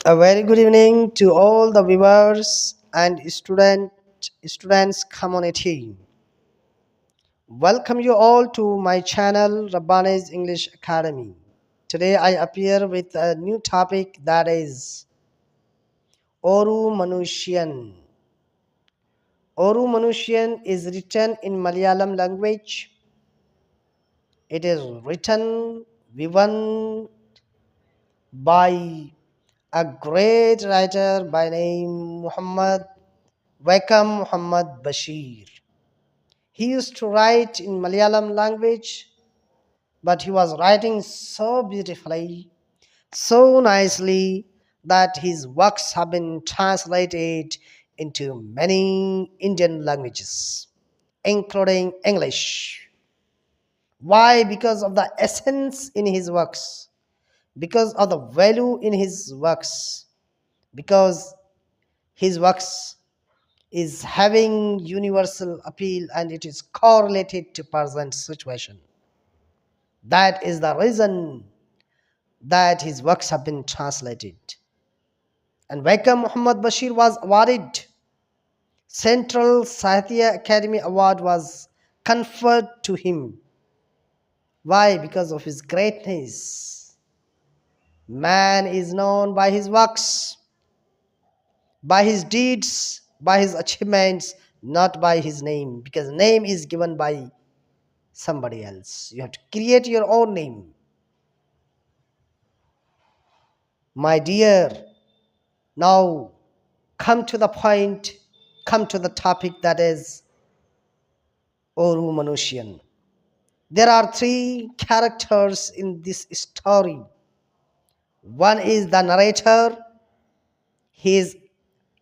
A very good evening to all the viewers and students community. Welcome you all to my channel Rabbani's English Academy. Today I appear with a new topic that is Oru Manushiyan. Oru Manushiyan is written in Malayalam language. It is written, woven by a great writer by name Muhammad Bashir. He used to write in Malayalam language, but he was writing so beautifully, so nicely that his works have been translated into many Indian languages, including English. Why? Because of the essence in his works, because of the value in his works, because his works is having universal appeal and it is correlated to present situation. That is the reason that his works have been translated. And Vaikam Muhammad Bashir was awarded Central Sahitya Academy Award was conferred to him. Why? Because of his greatness. Man is known by his works, by his deeds, by his achievements, not by his name, because name is given by somebody else. You have to create your own name. My dear, now come to the point, come to the topic that is Oru Manushiyan. There are three characters in this story. One is the narrator, he is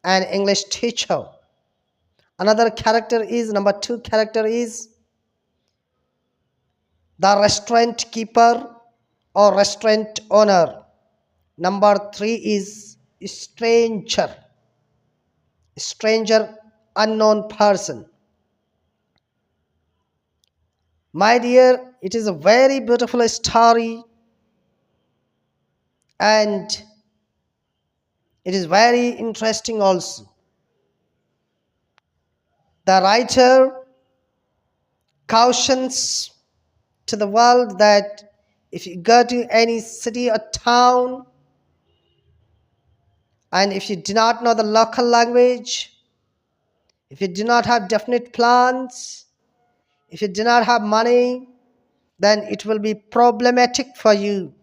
an English teacher. Another character is, number two character is the restaurant keeper or restaurant owner. Number three is stranger, unknown person. My dear, it is a very beautiful story and it is very interesting also. The writer cautions to the world that if you go to any city or town and if you do not know the local language, if you do not have definite plans, if you do not have money, then it will be problematic for you.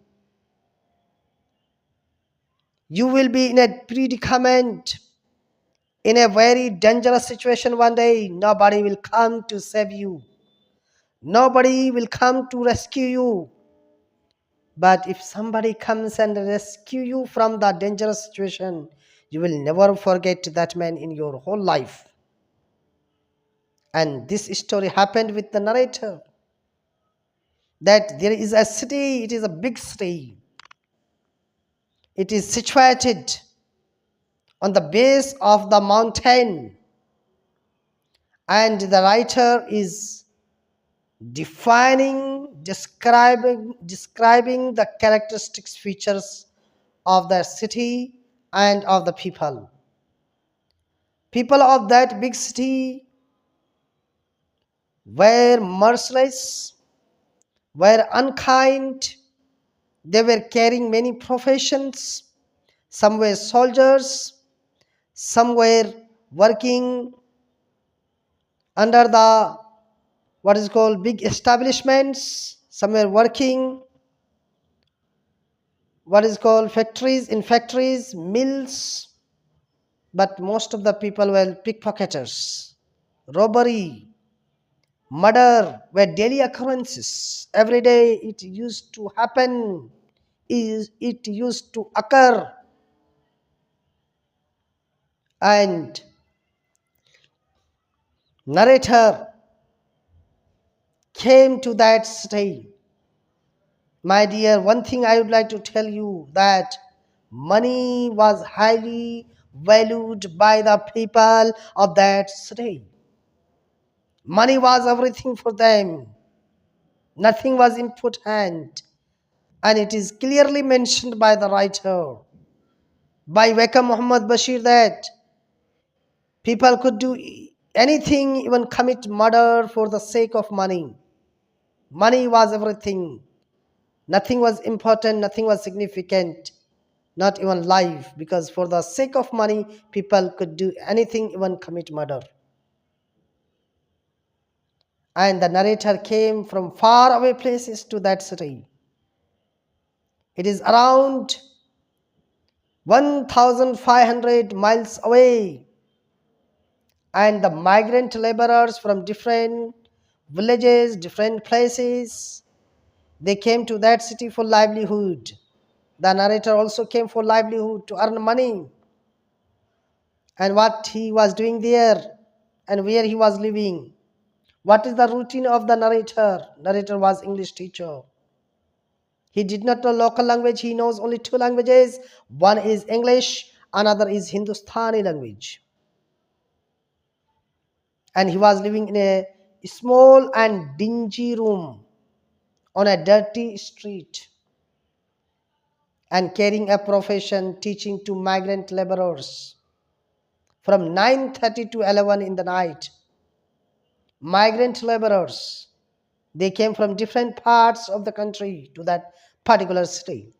You will be in a predicament, in a very dangerous situation one day. Nobody will come to save you. Nobody will come to rescue you. But if somebody comes and rescue you from that dangerous situation, you will never forget that man in your whole life. And this story happened with the narrator. That there is a city, it is a big city. It is situated on the base of the mountain. And the writer is describing the characteristics features of the city and of the people. People of that big city were merciless, were unkind, they were carrying many professions. Some were soldiers, some were working under the what is called big establishments, some were working what is called factories, mills, but most of the people were pickpocketers. Robbery, murder were daily occurrences. Every day it used to happen, it used to occur. And narrator came to that state. My dear, one thing I would like to tell you that money was highly valued by the people of that city. Money was everything for them. Nothing was important. And it is clearly mentioned by the writer by Weka Muhammad Bashir that people could do anything, even commit murder for the sake of money. Money was everything. Nothing was important, nothing was significant, not even life, because for the sake of money, people could do anything, even commit murder. And the narrator came from far away places to that city. It is around 1,500 miles away, and the migrant laborers from different villages, different places, they came to that city for livelihood. The narrator also came for livelihood, to earn money. And what he was doing there and where he was living. What is the routine of the narrator? Narrator was English teacher. He did not know local language. He knows only two languages. One is English, another is Hindustani language. And he was living in a small and dingy room on a dirty street and carrying a profession, teaching to migrant laborers from 9:30 to 11 in the night. Migrant laborers, they came from different parts of the country to that particular city.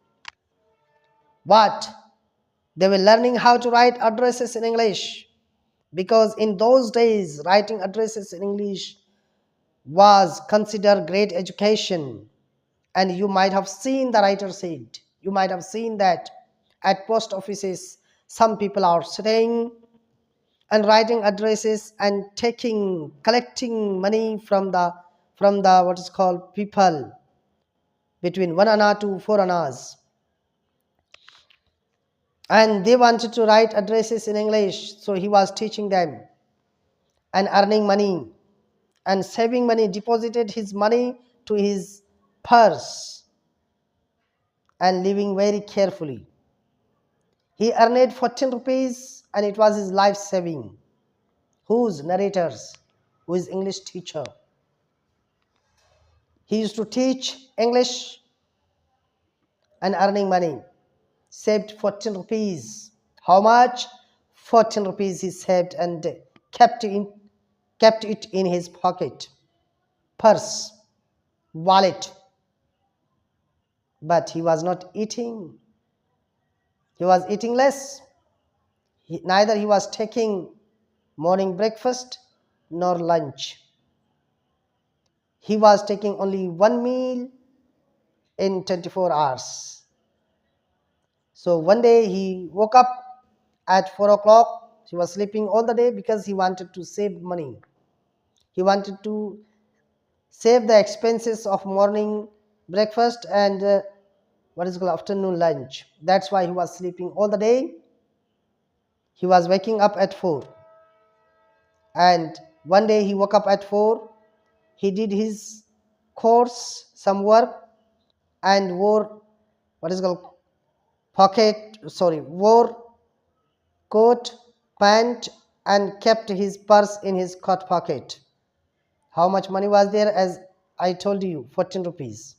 But they were learning how to write addresses in English, because in those days writing addresses in English was considered great education. And you might have seen, the writer said, you might have seen that at post offices some people are sitting and writing addresses and collecting money from the what is called people between 1 anna to 4 annas, and they wanted to write addresses in English, so he was teaching them and earning money and saving money, deposited his money to his purse and living very carefully. He earned 14 rupees and it was his life saving. Whose? Narrators, who is English teacher. He used to teach English and earning money. Saved 14 rupees. How much? 14 rupees he saved and kept it in his pocket, purse, wallet. But he was not eating. He was eating less. Neither he was taking morning breakfast nor lunch. He was taking only one meal in 24 hours. So one day he woke up at 4 o'clock. He was sleeping all the day because he wanted to save money. He wanted to save the expenses of morning breakfast and what is called afternoon lunch. That's why he was sleeping all the day. He was waking up at 4. And one day he woke up at 4. He did his course, some work, and wore what is called wore coat, pant, and kept his purse in his coat pocket. How much money was there? As I told you, 14 rupees.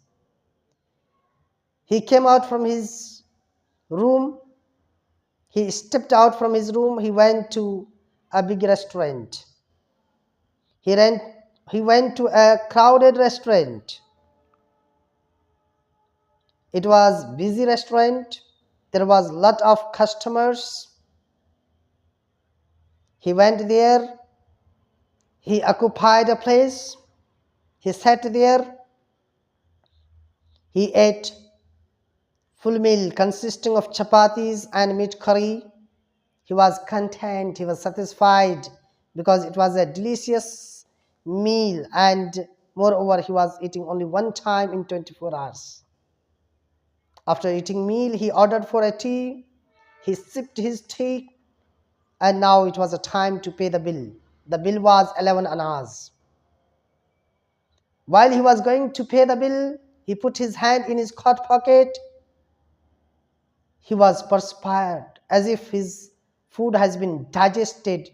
He came out from his room. He stepped out from his room. He went to a big restaurant. He went to a crowded restaurant. It was busy restaurant. There was lot of customers. He went there. He occupied a place. He sat there. He ate full meal consisting of chapatis and meat curry. He was content, he was satisfied because it was a delicious meal, and moreover he was eating only one time in 24 hours. After eating meal, he ordered for a tea. He sipped his tea, and now it was a time to pay the bill. The bill was 11 annas. While he was going to pay the bill, he put his hand in his coat pocket. He was perspired as if his food has been digested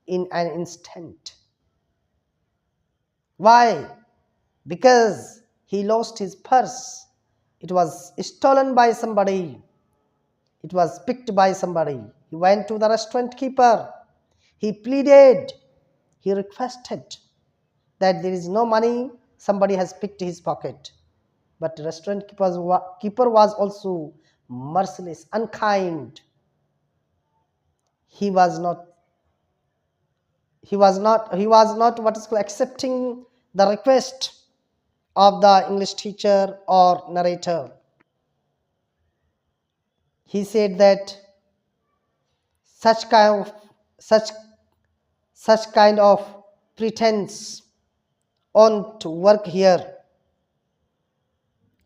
in an instant. Why? Because he lost his purse. It was stolen by somebody. It was picked by somebody. He went to the restaurant keeper. He pleaded, he requested that there is no money, somebody has picked his pocket. But restaurant keeper was also merciless, unkind. He was not he was not what is called accepting the request of the English teacher or narrator. He said that such kind of such such kind of pretense on to work here.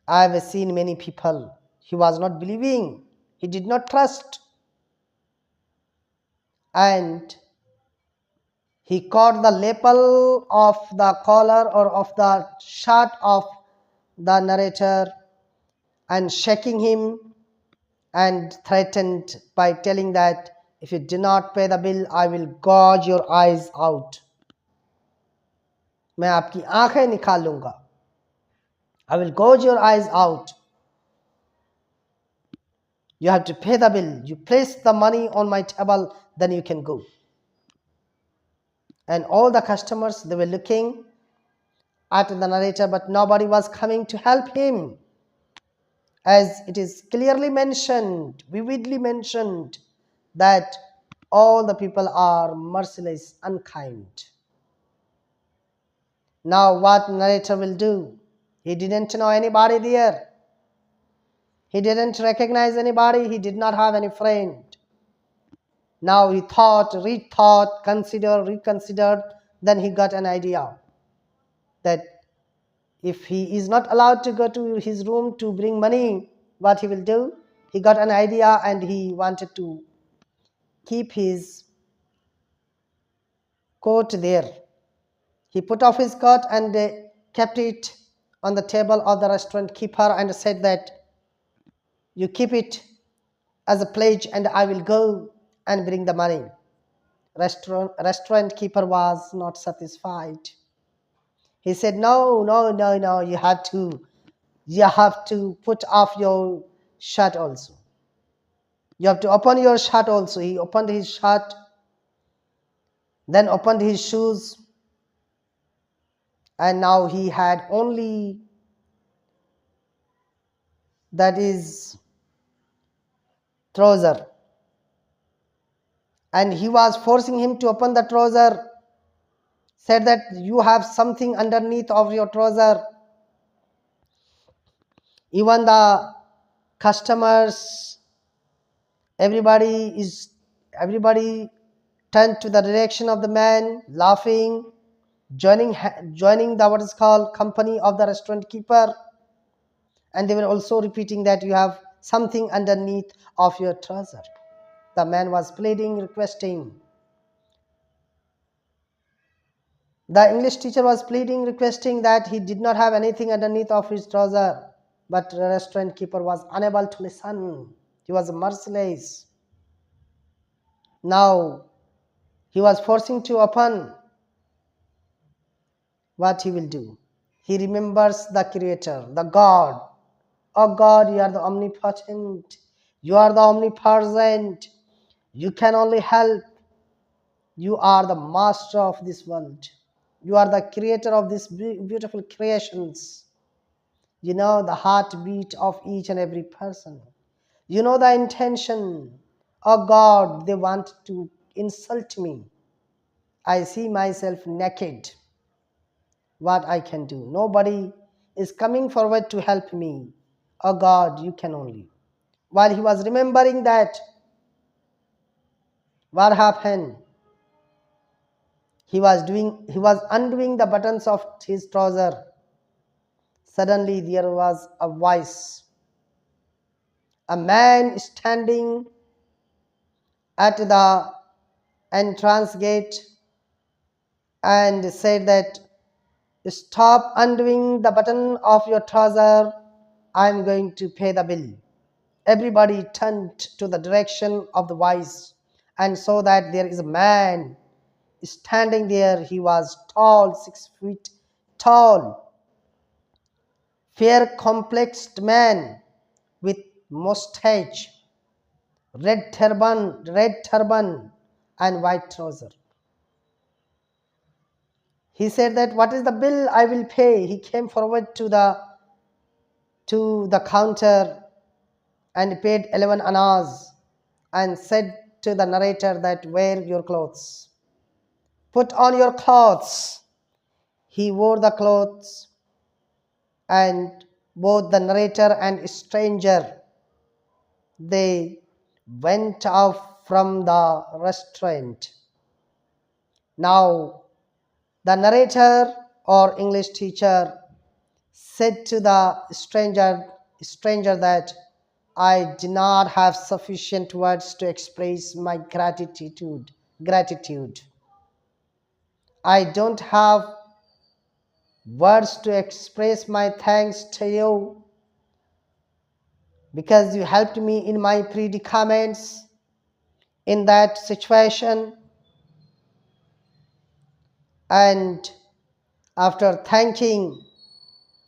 I have seen many people. He was not believing. He did not trust. And he caught the lapel of the collar or of the shirt of the narrator and shaking him and threatened by telling that if you do not pay the bill, I will gouge your eyes out. मैं आपकी आंखें निकाल लूंगा. I will gouge your eyes out. You have to pay the bill. You place the money on my table, then you can go. And all the customers, they were looking at the narrator, but nobody was coming to help him. As it is clearly mentioned, vividly mentioned, that all the people are merciless, unkind. Now what narrator will do? He didn't know anybody there. He didn't recognize anybody. He did not have any friend. Now he thought, rethought, considered, reconsidered. Then he got an idea that if he is not allowed to go to his room to bring money, what he will do? He got an idea and he wanted to keep his coat there. He put off his coat and kept it on the table of the restaurant keeper and said that you keep it as a pledge and I will go and bring the money. Restaurant keeper was not satisfied. He said, no, no, no, no, you have to put off your shirt also. You have to open your shirt also. He opened his shirt, then opened his shoes, and now he had only, that is, trouser. And he was forcing him to open the trouser, said that you have something underneath of your trouser. Even the customers, everybody turned to the direction of the man, laughing, joining the what is called company of the restaurant keeper, and they were also repeating that you have something underneath of your trouser. The man was pleading, requesting. The English teacher was pleading, requesting that he did not have anything underneath of his trouser, but the restaurant keeper was unable to listen. He was merciless. Now he was forcing to open. What he will do? He remembers the Creator, the God. Oh God, you are the omnipotent. You are the omnipresent. You can only help. You are the master of this world. You are the creator of these beautiful creations. You know the heartbeat of each and every person. You know the intention. Oh God, they want to insult me. I see myself naked. What I can do? Nobody is coming forward to help me. Oh God, you can only. While he was remembering that, what happened? He was undoing the buttons of his trouser. Suddenly there was a voice. A man standing at the entrance gate and said that, stop undoing the button of your trouser. I am going to pay the bill. Everybody turned to the direction of the voice and saw that there is a man standing there. He was tall, 6 feet tall, fair complexed man with mustache, red turban and white trouser. He said that, what is the bill I will pay? He came forward to the counter and paid 11 annas and said to the narrator that, wear your clothes. Put on your clothes. He wore the clothes, and both the narrator and stranger, they went off from the restaurant. Now the narrator or English teacher said to the stranger that, I do not have sufficient words to express my gratitude. I don't have words to express my thanks to you because you helped me in my predicaments in that situation. And after thanking,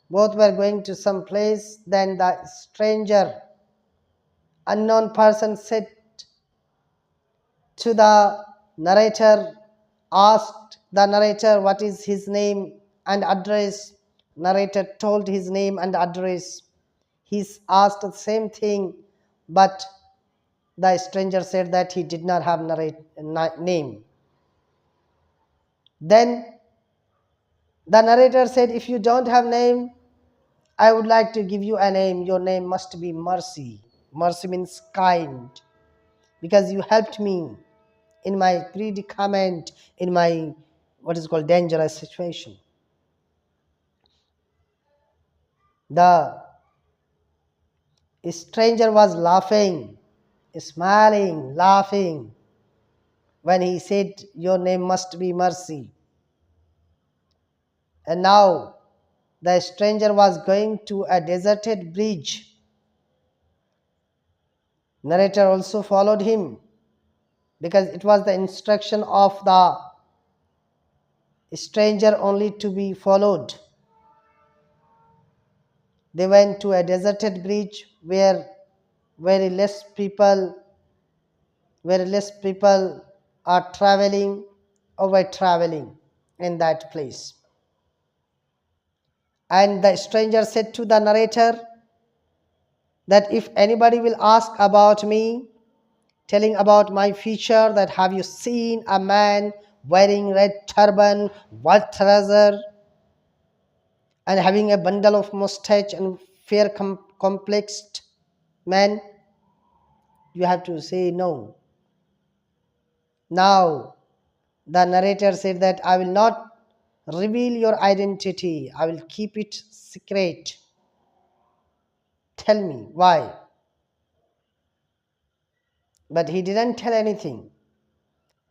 both were going to some place. Then the stranger, unknown person, said to the narrator, asked the narrator what is his name and address. Narrator told his name and address. He asked the same thing, but the stranger said that he did not have name. Then the narrator said, if you don't have name, I would like to give you a name. Your name must be Mercy. Mercy means kind, because you helped me in my predicament, in my what is called dangerous situation. The stranger was laughing, smiling, laughing when he said, your name must be Mercy. And now the stranger was going to a deserted bridge. Narrator also followed him because it was the instruction of the stranger only to be followed. They went to a deserted bridge where very less people are traveling or were traveling in that place. And the stranger said to the narrator that, if anybody will ask about me, telling about my feature, that have you seen a man wearing red turban, white trouser, and having a bundle of mustache and fair complexed man, you have to say no. Now the narrator said that, I will not reveal your identity, I will keep it secret. Tell me why. But he didn't tell anything.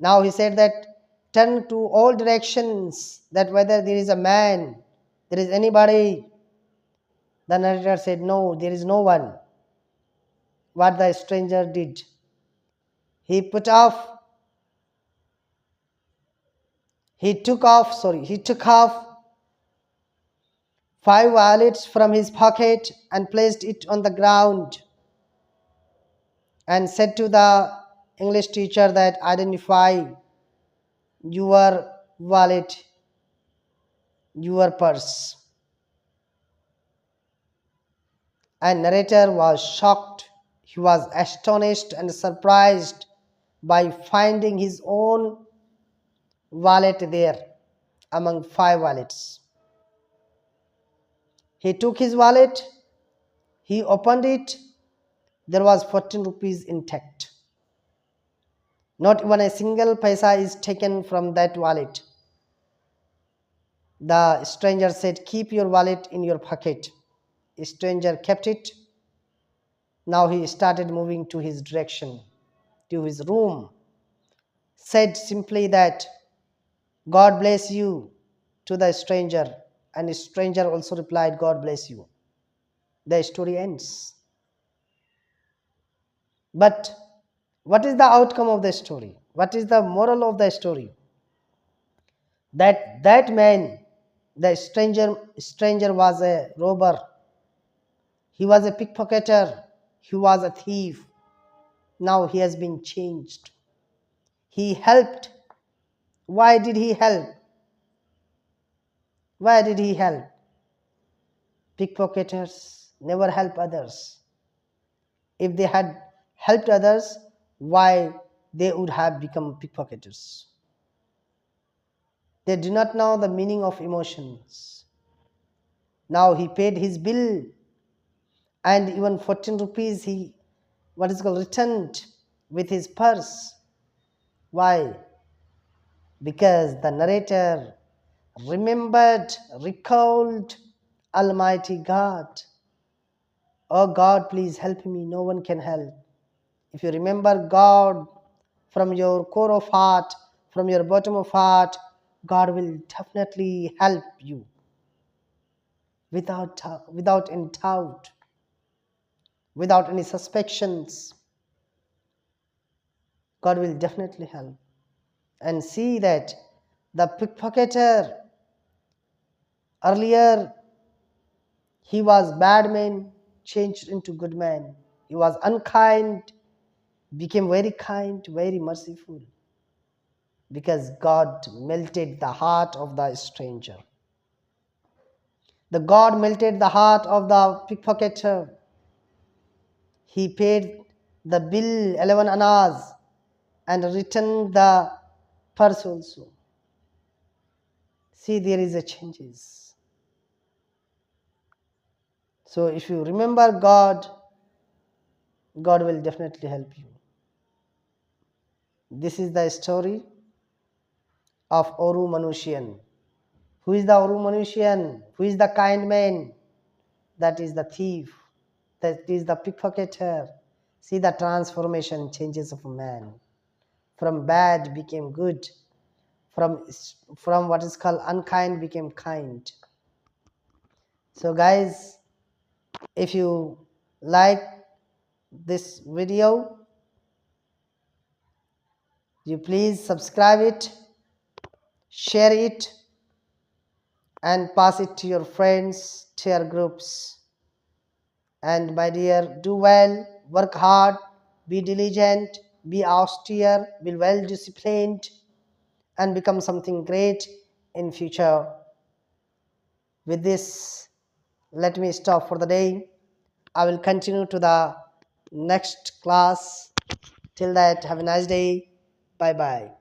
Now he said that, turn to all directions, that whether there is a man, there is anybody. The narrator said, no, there is no one. What the stranger did, he took off 5 wallets from his pocket and placed it on the ground and said to the English teacher that, identify your wallet, your purse. And narrator was shocked. He was astonished and surprised by finding his own wallet there among 5 wallets. He took his wallet, he opened it, there was 14 rupees intact. Not even a single paisa is taken from that wallet. The stranger said, keep your wallet in your pocket. The stranger kept it. Now he started moving to his direction, to his room. Said simply that, God bless you, to the stranger. And the stranger also replied, God bless you. The story ends. But what is the outcome of the story? What is the moral of the story? That man, the stranger was a robber. He was a pickpocketer. He was a thief. Now he has been changed. He helped. Why did he help? Why did he help? Pickpocketers never help others. If they had helped others, why they would have become pickpocketers? They do not know the meaning of emotions. Now he paid his bill, and even 14 rupees he returned with his purse. Why? Because the narrator recalled Almighty God. Oh God, please help me. No one can help. If you remember God from your core of heart, from your bottom of heart, God will definitely help you without any doubt, without any suspicions. God will definitely help. And see that the pickpocketer, earlier he was bad man, changed into good man. He was unkind, became very kind, very merciful, because God melted the heart of the stranger. The God melted the heart of the pickpocketer. He paid the bill 11 annas and returned the purse also. See, there is a changes. So if you remember God, God will definitely help you. This is the story of Oru Manushiyan. Who is the Oru Manushiyan? Who is the kind man? That is the thief. That is the pickpocketer. See the transformation changes of a man. From bad became good. From what is called unkind became kind. So guys, if you like this video, you please subscribe it, share it, and pass it to your friends, to your groups. And my dear, do well, work hard, be diligent, be austere, be well disciplined, and become something great in future. With this, let me stop for the day. I will continue to the next class. Till that, have a nice day. Bye bye.